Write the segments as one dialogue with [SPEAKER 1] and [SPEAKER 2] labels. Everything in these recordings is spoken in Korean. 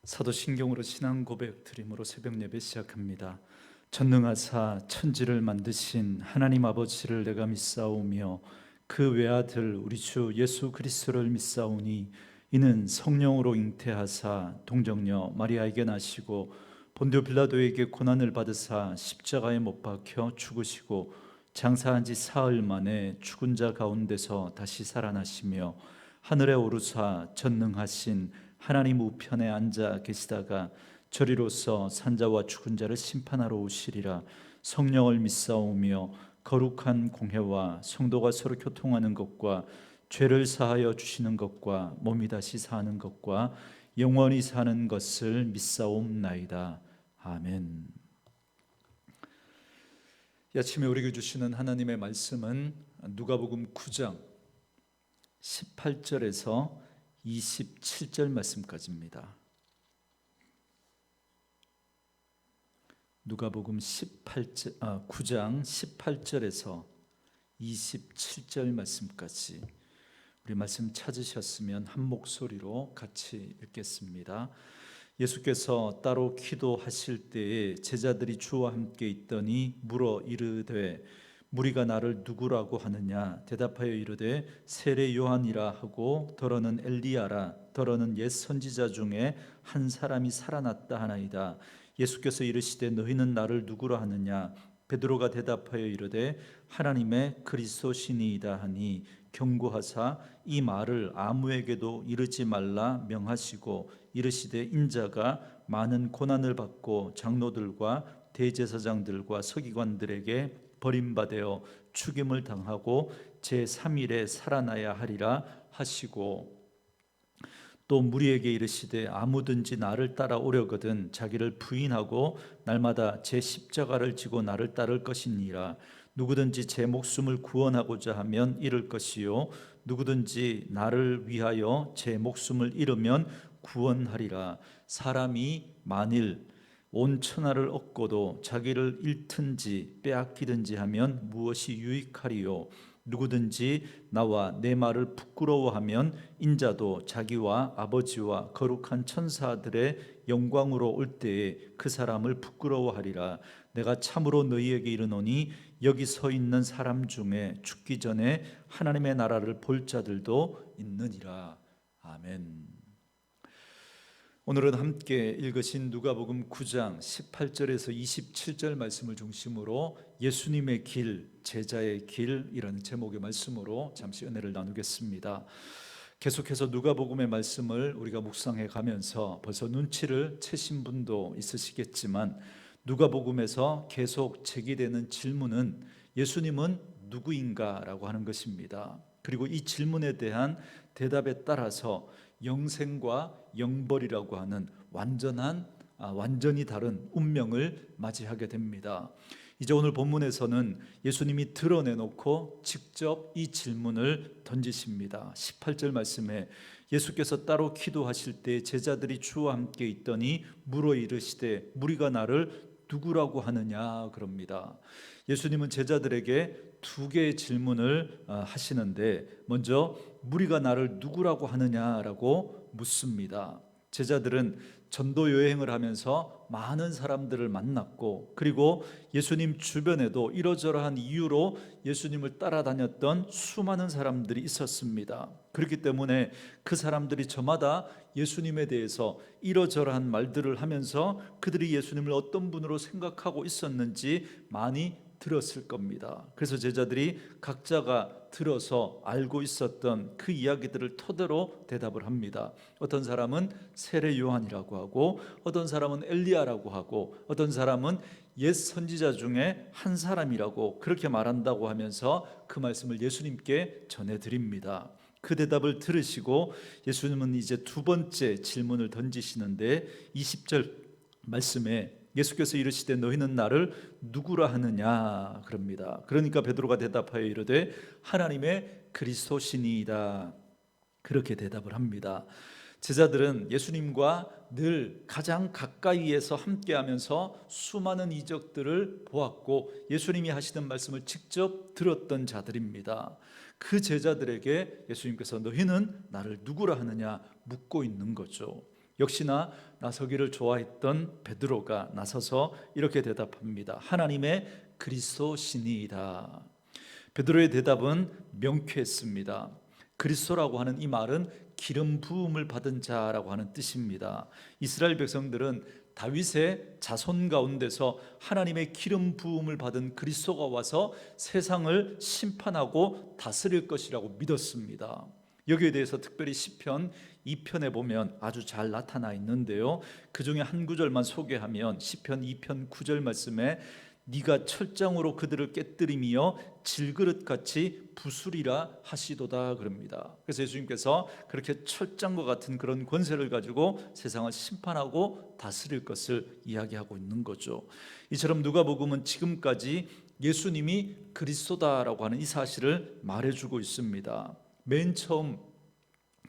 [SPEAKER 1] 사도신경으로 신앙 고백 드림으로 새벽 예배 시작합니다. 전능하사 천지를 만드신 하나님 아버지를 내가 믿사오며 그 외아들 우리 주 예수 그리스도를 믿사오니 이는 성령으로 잉태하사 동정녀 마리아에게 나시고 본디오 빌라도에게 고난을 받으사 십자가에 못 박혀 죽으시고 장사한 지 사흘 만에 죽은 자 가운데서 다시 살아나시며 하늘에 오르사 전능하신 하나님 우편에 앉아 계시다가 저리로서 산자와 죽은 자를 심판하러 오시리라. 성령을 믿사오며 거룩한 공회와 성도가 서로 교통하는 것과 죄를 사하여 주시는 것과 몸이 다시 사는 것과 영원히 사는 것을 믿사옵나이다. 아멘. 이 아침에 우리에게 주시는 하나님의 말씀은 누가복음 9장 18절에서 27절 말씀까지입니다. 누가복음 9장 18절에서 27절 말씀까지 우리 말씀 찾으셨으면 한 목소리로 같이 읽겠습니다. 예수께서 따로 기도하실 때에 제자들이 주와 함께 있더니 물어 이르되 무리가 나를 누구라고 하느냐? 대답하여 이르되 세례 요한이라 하고 더러는 엘리야라 더러는 옛 선지자 중에 한 사람이 살아났다 하나이다. 예수께서 이르시되 너희는 나를 누구라 하느냐? 베드로가 대답하여 이르되 하나님의 그리스도시니이다 하니 경고하사 이 말을 아무에게도 이르지 말라 명하시고 이르시되 인자가 많은 고난을 받고 장로들과 대제사장들과 서기관들에게 버림받아 죽임을 당하고 제3일에 살아나야 하리라 하시고 또 무리에게 이르시되 아무든지 나를 따라오려거든 자기를 부인하고 날마다 제 십자가를 지고 나를 따를 것이니라. 누구든지 제 목숨을 구원하고자 하면 잃을 것이요 누구든지 나를 위하여 제 목숨을 잃으면 구원하리라. 사람이 만일 온 천하를 얻고도 자기를 잃든지 빼앗기든지 하면 무엇이 유익하리요? 누구든지 나와 내 말을 부끄러워하면 인자도 자기와 아버지와 거룩한 천사들의 영광으로 올 때에 그 사람을 부끄러워하리라. 내가 참으로 너희에게 이르노니 여기 서 있는 사람 중에 죽기 전에 하나님의 나라를 볼 자들도 있느니라. 아멘. 오늘은 함께 읽으신 누가복음 9장 18절에서 27절 말씀을 중심으로 예수님의 길, 제자의 길이라는 제목의 말씀으로 잠시 은혜를 나누겠습니다. 계속해서 누가복음의 말씀을 우리가 묵상해 가면서 벌써 눈치를 채신 분도 있으시겠지만 누가복음에서 계속 제기되는 질문은 예수님은 누구인가라고 하는 것입니다. 그리고 이 질문에 대한 대답에 따라서 영생과 영벌이라고 하는 완전히 다른 운명을 맞이하게 됩니다. 이제 오늘 본문에서는 예수님이 드러내놓고 직접 이 질문을 던지십니다. 18절 말씀에 예수께서 따로 기도하실 때 제자들이 주와 함께 있더니 물어 이르시되 무리가 나를 누구라고 하느냐 그럽니다. 예수님은 제자들에게 두 개의 질문을 하시는데 먼저 무리가 나를 누구라고 하느냐라고 묻습니다. 제자들은 전도 여행을 하면서 많은 사람들을 만났고 그리고 예수님 주변에도 이러저러한 이유로 예수님을 따라다녔던 수많은 사람들이 있었습니다. 그렇기 때문에 그 사람들이 저마다 예수님에 대해서 이러저러한 말들을 하면서 그들이 예수님을 어떤 분으로 생각하고 있었는지 많이 들었을 겁니다. 그래서 제자들이 각자가 들어서 알고 있었던 그 이야기들을 토대로 대답을 합니다. 어떤 사람은 세례 요한이라고 하고 어떤 사람은 엘리야라고 하고 어떤 사람은 옛 선지자 중에 한 사람이라고 그렇게 말한다고 하면서 그 말씀을 예수님께 전해드립니다. 그 대답을 들으시고 예수님은 이제 두 번째 질문을 던지시는데 20절 말씀에 예수께서 이르시되 너희는 나를 누구라 하느냐 그럽니다. 그러니까 베드로가 대답하여 이르되 하나님의 그리스도시니이다 그렇게 대답을 합니다. 제자들은 예수님과 늘 가장 가까이에서 함께하면서 수많은 이적들을 보았고 예수님이 하시는 말씀을 직접 들었던 자들입니다. 그 제자들에게 예수님께서 너희는 나를 누구라 하느냐 묻고 있는 거죠. 역시나 나서기를 좋아했던 베드로가 나서서 이렇게 대답합니다. 하나님의 그리스도시니이다. 베드로의 대답은 명쾌했습니다. 그리스도라고 하는 이 말은 기름 부음을 받은 자라고 하는 뜻입니다. 이스라엘 백성들은 다윗의 자손 가운데서 하나님의 기름 부음을 받은 그리스도가 와서 세상을 심판하고 다스릴 것이라고 믿었습니다. 여기에 대해서 특별히 시편 2편에 보면 아주 잘 나타나 있는데요, 그 중에 한 구절만 소개하면 시편 2편 9절 말씀에 네가 철장으로 그들을 깨뜨리며 질그릇같이 부수리라 하시도다 그럽니다. 그래서 예수님께서 그렇게 철장과 같은 그런 권세를 가지고 세상을 심판하고 다스릴 것을 이야기하고 있는 거죠. 이처럼 누가복음은 지금까지 예수님이 그리스도다라고 하는 이 사실을 말해주고 있습니다. 맨 처음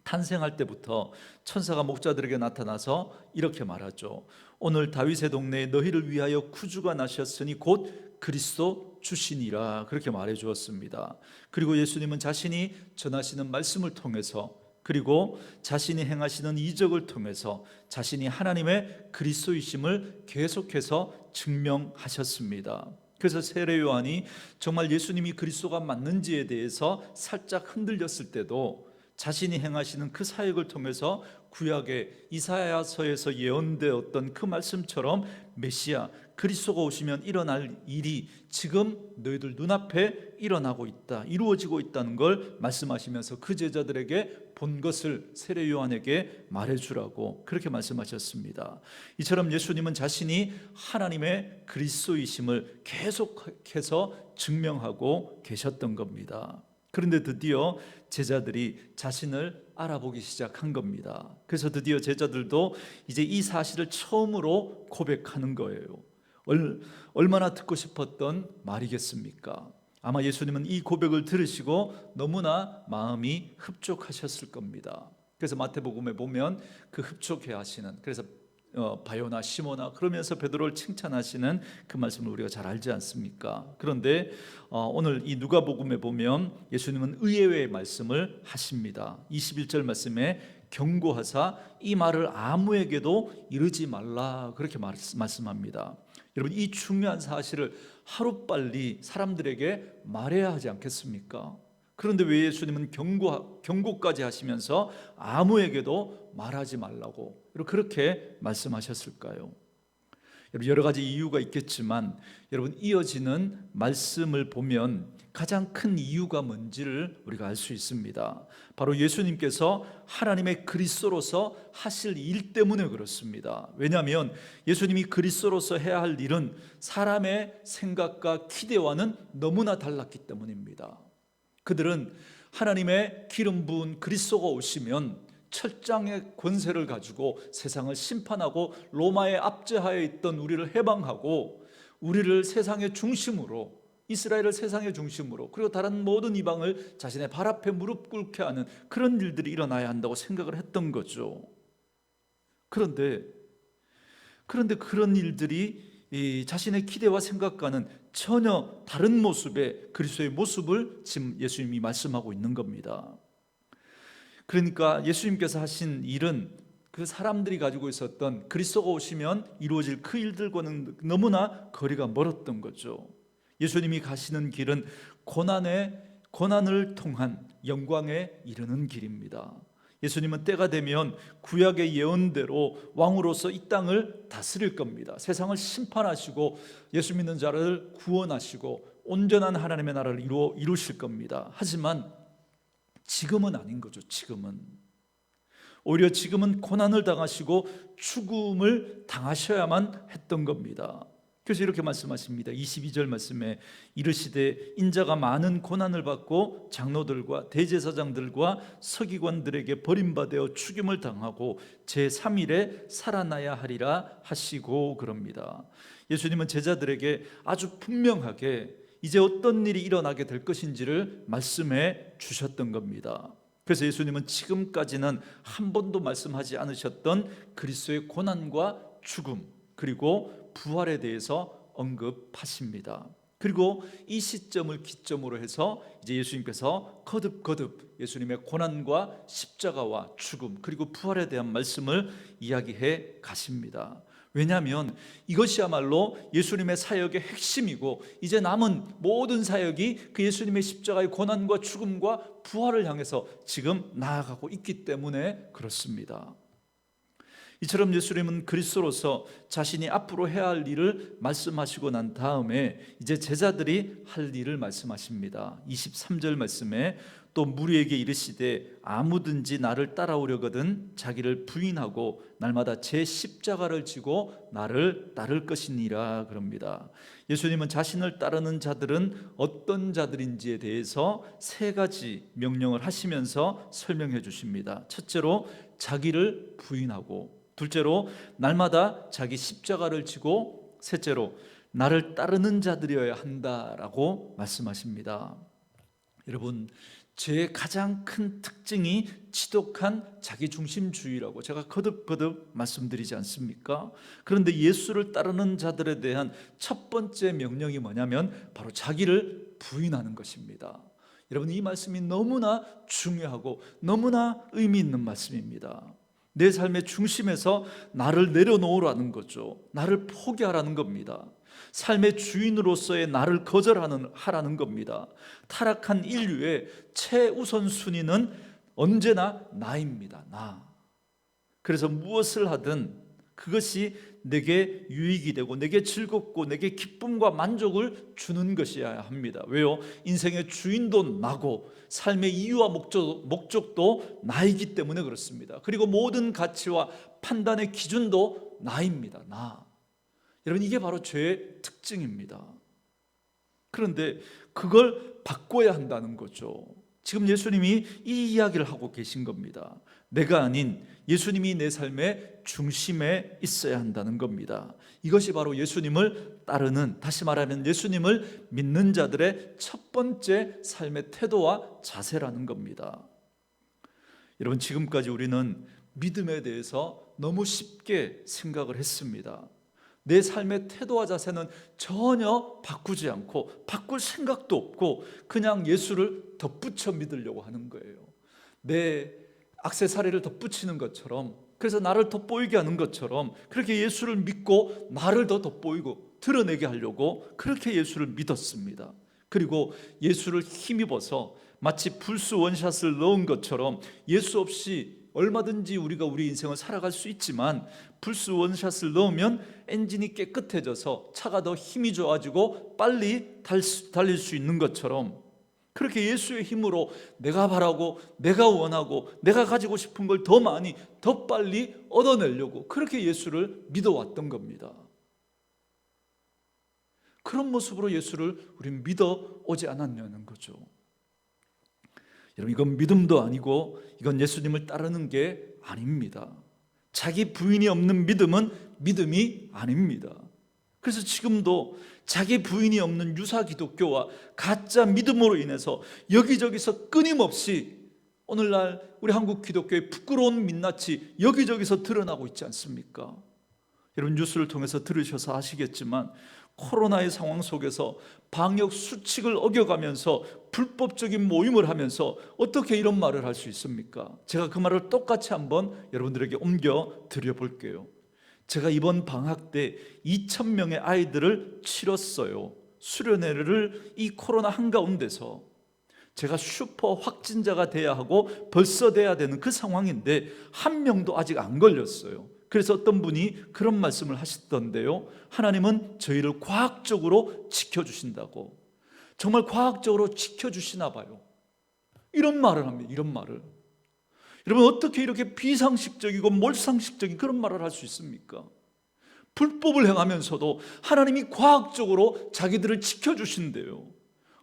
[SPEAKER 1] 탄생할 때부터 천사가 목자들에게 나타나서 이렇게 말하죠. 오늘 다윗의 동네에 너희를 위하여 구주가 나셨으니 곧 그리스도 주시니라, 그렇게 말해 주었습니다. 그리고 예수님은 자신이 전하시는 말씀을 통해서, 그리고 자신이 행하시는 이적을 통해서 자신이 하나님의 그리스도이심을 계속해서 증명하셨습니다. 그래서 세례 요한이 정말 예수님이 그리스도가 맞는지에 대해서 살짝 흔들렸을 때도 자신이 행하시는 그 사역을 통해서 구약의 이사야서에서 예언되었던 그 말씀처럼 메시아 그리스도가 오시면 일어날 일이 지금 너희들 눈앞에 일어나고 있다, 이루어지고 있다는 걸 말씀하시면서 그 제자들에게 본 것을 세례 요한에게 말해주라고 그렇게 말씀하셨습니다. 이처럼 예수님은 자신이 하나님의 그리스도이심을 계속해서 증명하고 계셨던 겁니다. 그런데 드디어 제자들이 자신을 알아보기 시작한 겁니다. 그래서 드디어 제자들도 이제 이 사실을 처음으로 고백하는 거예요. 얼마나 듣고 싶었던 말이겠습니까? 아마 예수님은 이 고백을 들으시고 너무나 마음이 흡족하셨을 겁니다. 그래서 마태복음에 보면 그 흡족해 하시는, 그래서 바요나 시모나 그러면서 베드로를 칭찬하시는 그 말씀을 우리가 잘 알지 않습니까? 그런데 오늘 이 누가복음에 보면 예수님은 의외의 말씀을 하십니다. 21절 말씀에 경고하사 이 말을 아무에게도 이르지 말라, 그렇게 말씀합니다. 여러분, 이 중요한 사실을 하루빨리 사람들에게 말해야 하지 않겠습니까? 그런데 왜 예수님은 경고까지 하시면서 아무에게도 말하지 말라고 그렇게 말씀하셨을까요? 여러 가지 이유가 있겠지만 여러분, 이어지는 말씀을 보면 가장 큰 이유가 뭔지를 우리가 알 수 있습니다. 바로 예수님께서 하나님의 그리스도로서 하실 일 때문에 그렇습니다. 왜냐하면 예수님이 그리스도로서 해야 할 일은 사람의 생각과 기대와는 너무나 달랐기 때문입니다. 그들은 하나님의 기름 부은 그리스도가 오시면 철장의 권세를 가지고 세상을 심판하고 로마의 압제하에 있던 우리를 해방하고 우리를 세상의 중심으로, 이스라엘을 세상의 중심으로, 그리고 다른 모든 이방을 자신의 발 앞에 무릎 꿇게 하는 그런 일들이 일어나야 한다고 생각을 했던 거죠. 그런데 그런 일들이 자신의 기대와 생각과는 전혀 다른 모습의 그리스도의 모습을 지금 예수님이 말씀하고 있는 겁니다. 그러니까 예수님께서 하신 일은 그 사람들이 가지고 있었던 그리스도가 오시면 이루어질 그 일들과는 너무나 거리가 멀었던 거죠. 예수님이 가시는 길은 고난을 통한 영광에 이르는 길입니다. 예수님은 때가 되면 구약의 예언대로 왕으로서 이 땅을 다스릴 겁니다. 세상을 심판하시고 예수 믿는 자를 구원하시고 온전한 하나님의 나라를 이루실 겁니다. 하지만 지금은 아닌 거죠. 오히려 지금은 고난을 당하시고 죽음을 당하셔야만 했던 겁니다. 그래서 이렇게 말씀하십니다. 22절 말씀에 이르시되 인자가 많은 고난을 받고 장로들과 대제사장들과 서기관들에게 버림받아 죽임을 당하고 제3일에 살아나야 하리라 하시고 그럽니다. 예수님은 제자들에게 아주 분명하게 이제 어떤 일이 일어나게 될 것인지를 말씀해 주셨던 겁니다. 그래서 예수님은 지금까지는 한 번도 말씀하지 않으셨던 그리스도의 고난과 죽음 그리고 부활에 대해서 언급하십니다. 그리고 이 시점을 기점으로 해서 이제 예수님께서 거듭 예수님의 고난과 십자가와 죽음 그리고 부활에 대한 말씀을 이야기해 가십니다. 왜냐하면 이것이야말로 예수님의 사역의 핵심이고 이제 남은 모든 사역이 그 예수님의 십자가의 고난과 죽음과 부활을 향해서 지금 나아가고 있기 때문에 그렇습니다. 이처럼 예수님은 그리스도로서 자신이 앞으로 해야 할 일을 말씀하시고 난 다음에 이제 제자들이 할 일을 말씀하십니다. 23절 말씀에 또 무리에게 이르시되 아무든지 나를 따라오려거든 자기를 부인하고 날마다 제 십자가를 지고 나를 따를 것이니라 그럽니다. 예수님은 자신을 따르는 자들은 어떤 자들인지에 대해서 세 가지 명령을 하시면서 설명해 주십니다. 첫째로 자기를 부인하고, 둘째로 날마다 자기 십자가를 지고, 셋째로 나를 따르는 자들이어야 한다라고 말씀하십니다. 여러분, 제 가장 큰 특징이 지독한 자기중심주의라고 제가 거듭 말씀드리지 않습니까? 그런데 예수를 따르는 자들에 대한 첫 번째 명령이 뭐냐면 바로 자기를 부인하는 것입니다. 여러분, 이 말씀이 너무나 중요하고 너무나 의미 있는 말씀입니다. 내 삶의 중심에서 나를 내려놓으라는 거죠. 나를 포기하라는 겁니다. 삶의 주인으로서의 나를 거절하라는 겁니다. 타락한 인류의 최우선 순위는 언제나 나입니다. 나. 그래서 무엇을 하든 그것이 내게 유익이 되고 내게 즐겁고 내게 기쁨과 만족을 주는 것이어야 합니다. 왜요? 인생의 주인도 나고 삶의 이유와 목적도 나이기 때문에 그렇습니다. 그리고 모든 가치와 판단의 기준도 나입니다. 나. 여러분, 이게 바로 죄의 특징입니다. 그런데 그걸 바꿔야 한다는 거죠. 지금 예수님이 이 이야기를 하고 계신 겁니다. 내가 아닌 예수님이 내 삶의 중심에 있어야 한다는 겁니다. 이것이 바로 예수님을 따르는, 다시 말하면 예수님을 믿는 자들의 첫 번째 삶의 태도와 자세라는 겁니다. 여러분, 지금까지 우리는 믿음에 대해서 너무 쉽게 생각을 했습니다. 내 삶의 태도와 자세는 전혀 바꾸지 않고 바꿀 생각도 없고 그냥 예수를 덧붙여 믿으려고 하는 거예요. 내 액세서리를 덧붙이는 것처럼, 그래서 나를 돋보이게 하는 것처럼 그렇게 예수를 믿고 나를 더 돋보이고 드러내게 하려고 그렇게 예수를 믿었습니다. 그리고 예수를 힘입어서 마치 불스 원샷을 넣은 것처럼 예수 없이 얼마든지 우리가 우리 인생을 살아갈 수 있지만 불스 원샷을 넣으면 엔진이 깨끗해져서 차가 더 힘이 좋아지고 빨리 달릴 수 있는 것처럼 그렇게 예수의 힘으로 내가 바라고 내가 원하고 내가 가지고 싶은 걸 더 많이 더 빨리 얻어내려고 그렇게 예수를 믿어왔던 겁니다. 그런 모습으로 예수를 우리는 믿어오지 않았냐는 거죠. 여러분, 이건 믿음도 아니고 이건 예수님을 따르는 게 아닙니다. 자기 부인이 없는 믿음은 믿음이 아닙니다. 그래서 지금도 자기 부인이 없는 유사 기독교와 가짜 믿음으로 인해서 여기저기서 끊임없이 오늘날 우리 한국 기독교의 부끄러운 민낯이 여기저기서 드러나고 있지 않습니까? 여러분, 뉴스를 통해서 들으셔서 아시겠지만 코로나의 상황 속에서 방역 수칙을 어겨가면서 불법적인 모임을 하면서 어떻게 이런 말을 할 수 있습니까? 제가 그 말을 똑같이 한번 여러분들에게 옮겨 드려볼게요. 제가 이번 방학 때 2,000명의 아이들을 치렀어요. 수련회를 이 코로나 한가운데서 제가 슈퍼 확진자가 돼야 하고 벌써 돼야 되는 그 상황인데 한 명도 아직 안 걸렸어요. 그래서 어떤 분이 그런 말씀을 하시던데요, 하나님은 저희를 과학적으로 지켜주신다고. 정말 과학적으로 지켜주시나 봐요. 이런 말을 합니다. 이런 말을. 여러분, 어떻게 이렇게 비상식적이고 몰상식적인 그런 말을 할 수 있습니까? 불법을 행하면서도 하나님이 과학적으로 자기들을 지켜주신대요.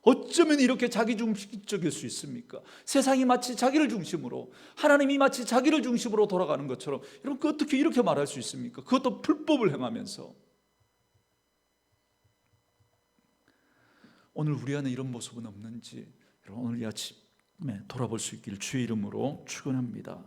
[SPEAKER 1] 어쩌면 이렇게 자기중심적일 수 있습니까? 세상이 마치 자기를 중심으로, 하나님이 마치 자기를 중심으로 돌아가는 것처럼, 여러분, 그 어떻게 이렇게 말할 수 있습니까? 그것도 불법을 행하면서. 오늘 우리 안에 이런 모습은 없는지 여러분, 오늘 이 아침에 돌아볼 수 있기를 주의 이름으로 축원합니다.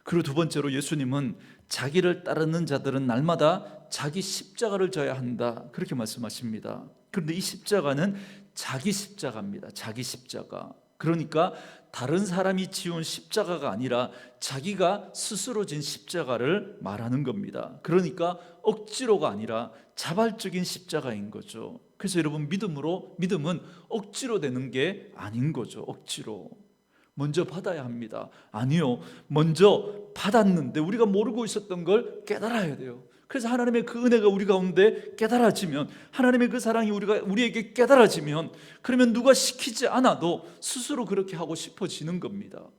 [SPEAKER 1] 그리고 두 번째로 예수님은 자기를 따르는 자들은 날마다 자기 십자가를 져야 한다, 그렇게 말씀하십니다. 그런데 이 십자가는 자기 십자가입니다. 자기 십자가. 그러니까 다른 사람이 지은 십자가가 아니라 자기가 스스로 진 십자가를 말하는 겁니다. 그러니까 억지로가 아니라 자발적인 십자가인 거죠. 그래서 여러분, 믿음은 억지로 되는 게 아닌 거죠. 억지로 먼저 받아야 합니다. 아니요, 먼저 받았는데 우리가 모르고 있었던 걸 깨달아야 돼요. 그래서 하나님의 그 은혜가 우리 가운데 깨달아지면, 하나님의 그 사랑이 우리에게 깨달아지면, 그러면 누가 시키지 않아도 스스로 그렇게 하고 싶어지는 겁니다.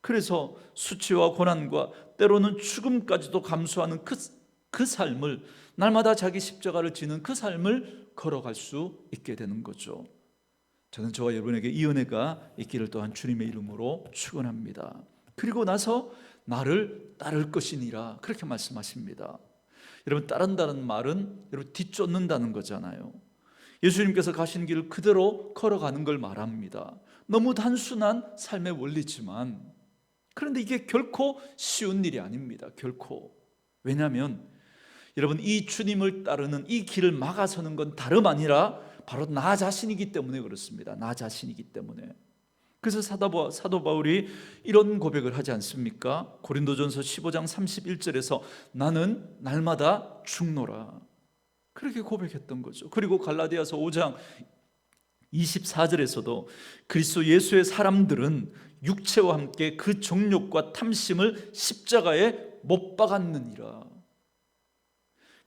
[SPEAKER 1] 그래서 수치와 고난과 때로는 죽음까지도 감수하는 그 삶을, 날마다 자기 십자가를 지는 그 삶을 걸어갈 수 있게 되는 거죠. 저는 저와 여러분에게 이 은혜가 있기를 또한 주님의 이름으로 축원합니다. 그리고 나서 나를 따를 것이니라, 그렇게 말씀하십니다. 여러분, 따른다는 말은 여러분 뒤쫓는다는 거잖아요. 예수님께서 가신 길을 그대로 걸어가는 걸 말합니다. 너무 단순한 삶의 원리지만, 그런데 이게 결코 쉬운 일이 아닙니다. 결코. 왜냐하면 여러분, 이 주님을 따르는 이 길을 막아서는 건 다름 아니라 바로 나 자신이기 때문에 그렇습니다. 나 자신이기 때문에. 그래서 사도 바울이 이런 고백을 하지 않습니까? 고린도전서 15장 31절에서 나는 날마다 죽노라, 그렇게 고백했던 거죠. 그리고 갈라디아서 5장 24절에서도 그리스도 예수의 사람들은 육체와 함께 그 정욕과 탐심을 십자가에 못 박았느니라.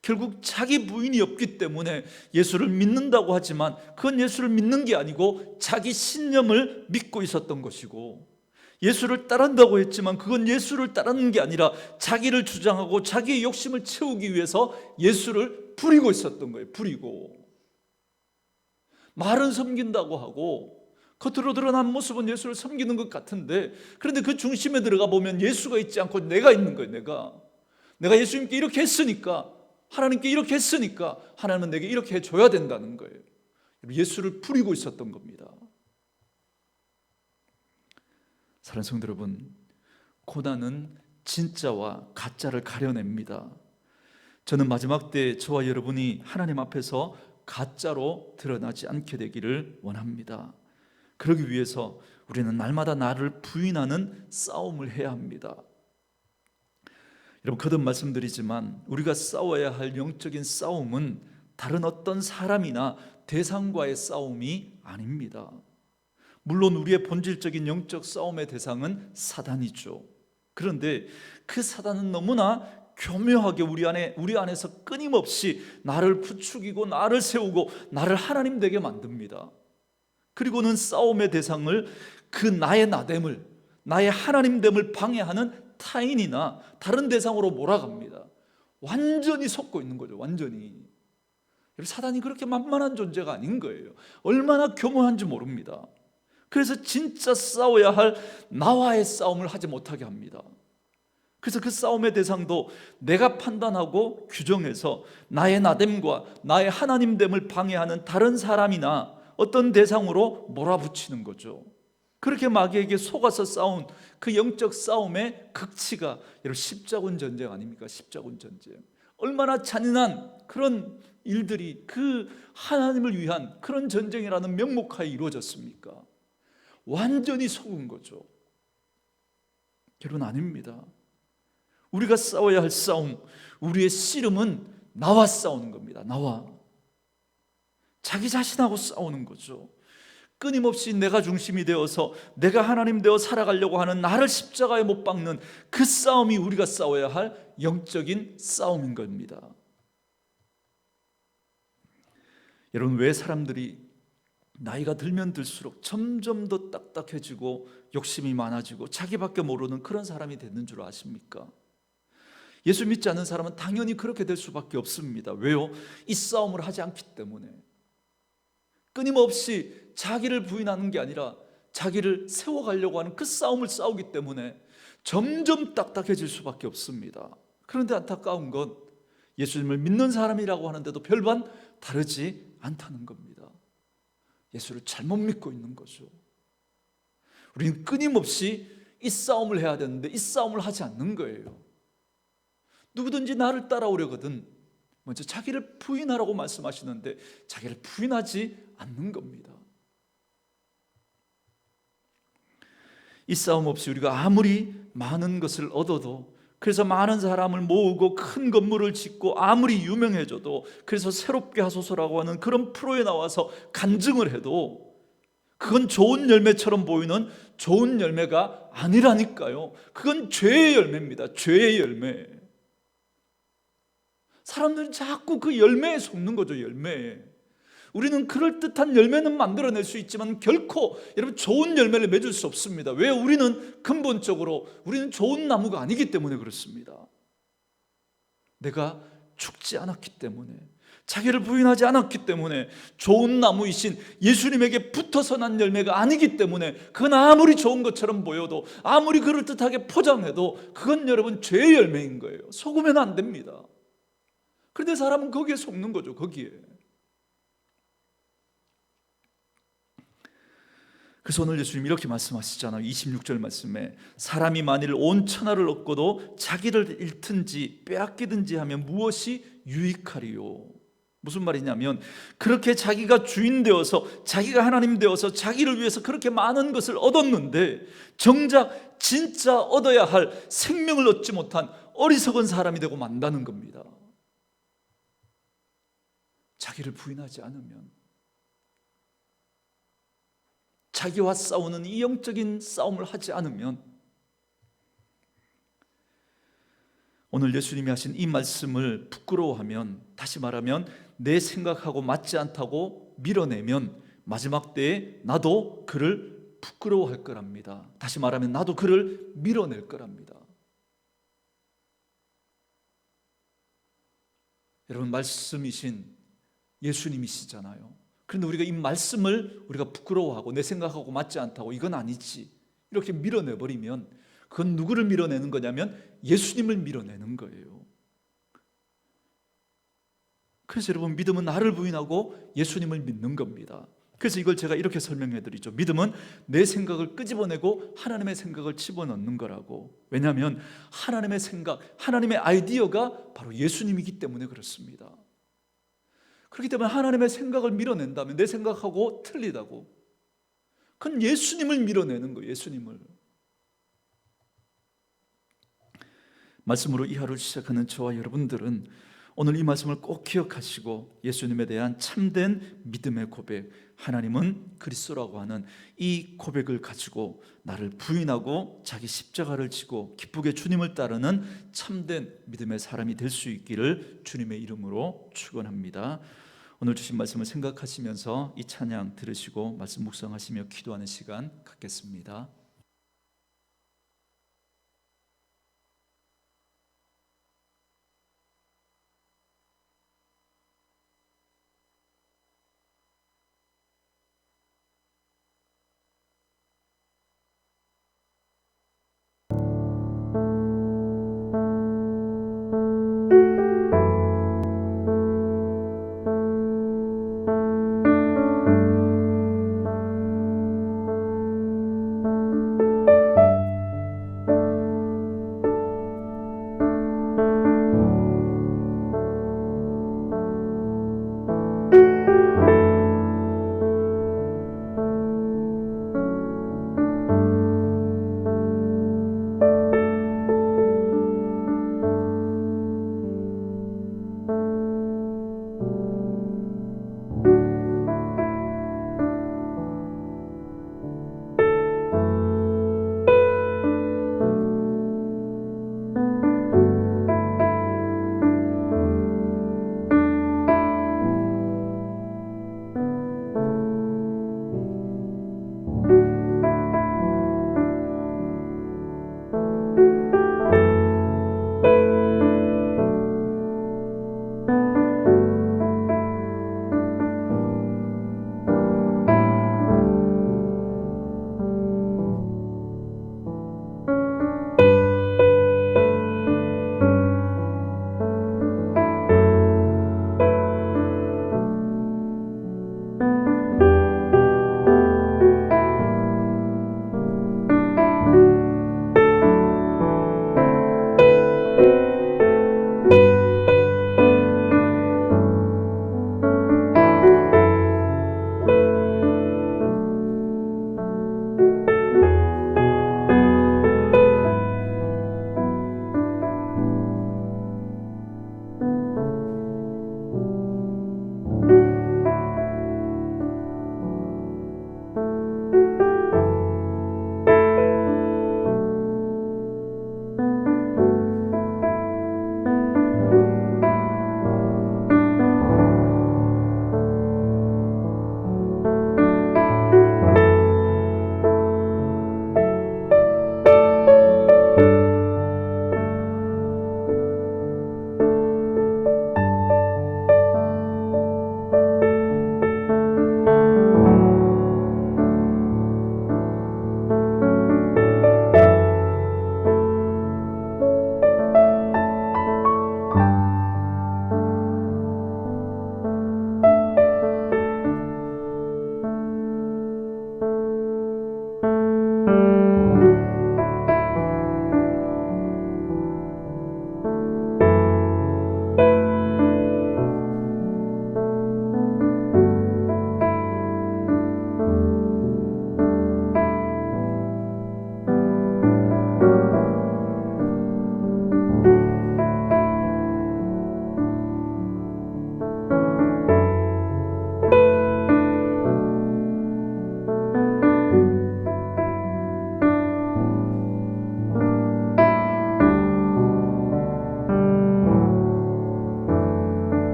[SPEAKER 1] 결국 자기 부인이 없기 때문에 예수를 믿는다고 하지만 그건 예수를 믿는 게 아니고 자기 신념을 믿고 있었던 것이고, 예수를 따른다고 했지만 그건 예수를 따르는 게 아니라 자기를 주장하고 자기의 욕심을 채우기 위해서 예수를 부리고 있었던 거예요. 부리고. 말은 섬긴다고 하고 겉으로 드러난 모습은 예수를 섬기는 것 같은데, 그런데 그 중심에 들어가 보면 예수가 있지 않고 내가 있는 거예요. 내가 예수님께 이렇게 했으니까, 하나님께 이렇게 했으니까 하나님은 내게 이렇게 해줘야 된다는 거예요. 예수를 부리고 있었던 겁니다. 사랑하는 성도 여러분, 고난은 진짜와 가짜를 가려냅니다. 저는 마지막 때 저와 여러분이 하나님 앞에서 가짜로 드러나지 않게 되기를 원합니다. 그러기 위해서 우리는 날마다 나를 부인하는 싸움을 해야 합니다. 여러분, 거듭 말씀드리지만 우리가 싸워야 할 영적인 싸움은 다른 어떤 사람이나 대상과의 싸움이 아닙니다. 물론 우리의 본질적인 영적 싸움의 대상은 사단이죠. 그런데 그 사단은 너무나 교묘하게 우리 안에서 끊임없이 나를 부추기고 나를 세우고 나를 하나님 되게 만듭니다. 그리고는 싸움의 대상을, 그 나의 나됨을, 나의 하나님됨을 방해하는 타인이나 다른 대상으로 몰아갑니다. 완전히 속고 있는 거죠. 완전히. 사단이 그렇게 만만한 존재가 아닌 거예요. 얼마나 교묘한지 모릅니다. 그래서 진짜 싸워야 할 나와의 싸움을 하지 못하게 합니다. 그래서 그 싸움의 대상도 내가 판단하고 규정해서 나의 나됨과 나의 하나님됨을 방해하는 다른 사람이나 어떤 대상으로 몰아붙이는 거죠. 그렇게 마귀에게 속아서 싸운 그 영적 싸움의 극치가 여러분 십자군 전쟁 아닙니까? 십자군 전쟁. 얼마나 잔인한 그런 일들이 그 하나님을 위한 그런 전쟁이라는 명목하에 이루어졌습니까? 완전히 속은 거죠. 여러분, 아닙니다. 우리가 싸워야 할 싸움, 우리의 씨름은 나와 싸우는 겁니다. 나와. 자기 자신하고 싸우는 거죠. 끊임없이 내가 중심이 되어서 내가 하나님 되어 살아가려고 하는 나를 십자가에 못 박는 그 싸움이 우리가 싸워야 할 영적인 싸움인 겁니다. 여러분, 왜 사람들이 나이가 들면 들수록 점점 더 딱딱해지고 욕심이 많아지고 자기밖에 모르는 그런 사람이 되는 줄 아십니까? 예수 믿지 않는 사람은 당연히 그렇게 될 수밖에 없습니다. 왜요? 이 싸움을 하지 않기 때문에. 끊임없이 자기를 부인하는 게 아니라 자기를 세워가려고 하는 그 싸움을 싸우기 때문에 점점 딱딱해질 수밖에 없습니다. 그런데 안타까운 건 예수님을 믿는 사람이라고 하는데도 별반 다르지 않다는 겁니다. 예수를 잘못 믿고 있는 거죠. 우리는 끊임없이 이 싸움을 해야 되는데 이 싸움을 하지 않는 거예요. 누구든지 나를 따라오려거든 먼저 자기를 부인하라고 말씀하시는데 자기를 부인하지 않는 겁니다. 이 싸움 없이 우리가 아무리 많은 것을 얻어도, 그래서 많은 사람을 모으고 큰 건물을 짓고 아무리 유명해져도, 그래서 새롭게 하소서라고 하는 그런 프로에 나와서 간증을 해도 그건 좋은 열매처럼 보이는 좋은 열매가 아니라니까요. 그건 죄의 열매입니다. 죄의 열매. 사람들은 자꾸 그 열매에 속는 거죠. 열매에. 우리는 그럴듯한 열매는 만들어낼 수 있지만 결코 여러분 좋은 열매를 맺을 수 없습니다. 왜? 우리는 근본적으로 우리는 좋은 나무가 아니기 때문에 그렇습니다. 내가 죽지 않았기 때문에, 자기를 부인하지 않았기 때문에, 좋은 나무이신 예수님에게 붙어서 난 열매가 아니기 때문에, 그건 아무리 좋은 것처럼 보여도, 아무리 그럴듯하게 포장해도 그건 여러분 죄의 열매인 거예요. 속으면 안 됩니다. 그런데 사람은 거기에 속는 거죠. 거기에. 그래서 오늘 예수님 이렇게 말씀하시잖아요. 26절 말씀에 사람이 만일 온 천하를 얻고도 자기를 잃든지 빼앗기든지 하면 무엇이 유익하리요? 무슨 말이냐면, 그렇게 자기가 주인 되어서, 자기가 하나님 되어서 자기를 위해서 그렇게 많은 것을 얻었는데 정작 진짜 얻어야 할 생명을 얻지 못한 어리석은 사람이 되고 만다는 겁니다. 자기를 부인하지 않으면, 자기와 싸우는 이 영적인 싸움을 하지 않으면, 오늘 예수님이 하신 이 말씀을 부끄러워하면, 다시 말하면 내 생각하고 맞지 않다고 밀어내면 마지막 때에 나도 그를 부끄러워할 거랍니다. 다시 말하면 나도 그를 밀어낼 거랍니다. 여러분, 말씀이신 예수님이시잖아요. 그런데 우리가 이 말씀을 우리가 부끄러워하고 내 생각하고 맞지 않다고 이건 아니지 이렇게 밀어내버리면, 그건 누구를 밀어내는 거냐면 예수님을 밀어내는 거예요. 그래서 여러분, 믿음은 나를 부인하고 예수님을 믿는 겁니다. 그래서 이걸 제가 이렇게 설명해 드리죠. 믿음은 내 생각을 끄집어내고 하나님의 생각을 집어넣는 거라고. 왜냐하면 하나님의 생각, 하나님의 아이디어가 바로 예수님이기 때문에 그렇습니다. 그렇기 때문에 하나님의 생각을 밀어낸다면 내 생각하고 틀리다고, 그건 예수님을 밀어내는 거예요. 예수님을. 말씀으로 이 하루를 시작하는 저와 여러분들은 오늘 이 말씀을 꼭 기억하시고 예수님에 대한 참된 믿음의 고백, 하나님은 그리스도라고 하는 이 고백을 가지고 나를 부인하고 자기 십자가를 지고 기쁘게 주님을 따르는 참된 믿음의 사람이 될 수 있기를 주님의 이름으로 축원합니다. 오늘 주신 말씀을 생각하시면서 이 찬양 들으시고 말씀 묵상하시며 기도하는 시간 갖겠습니다.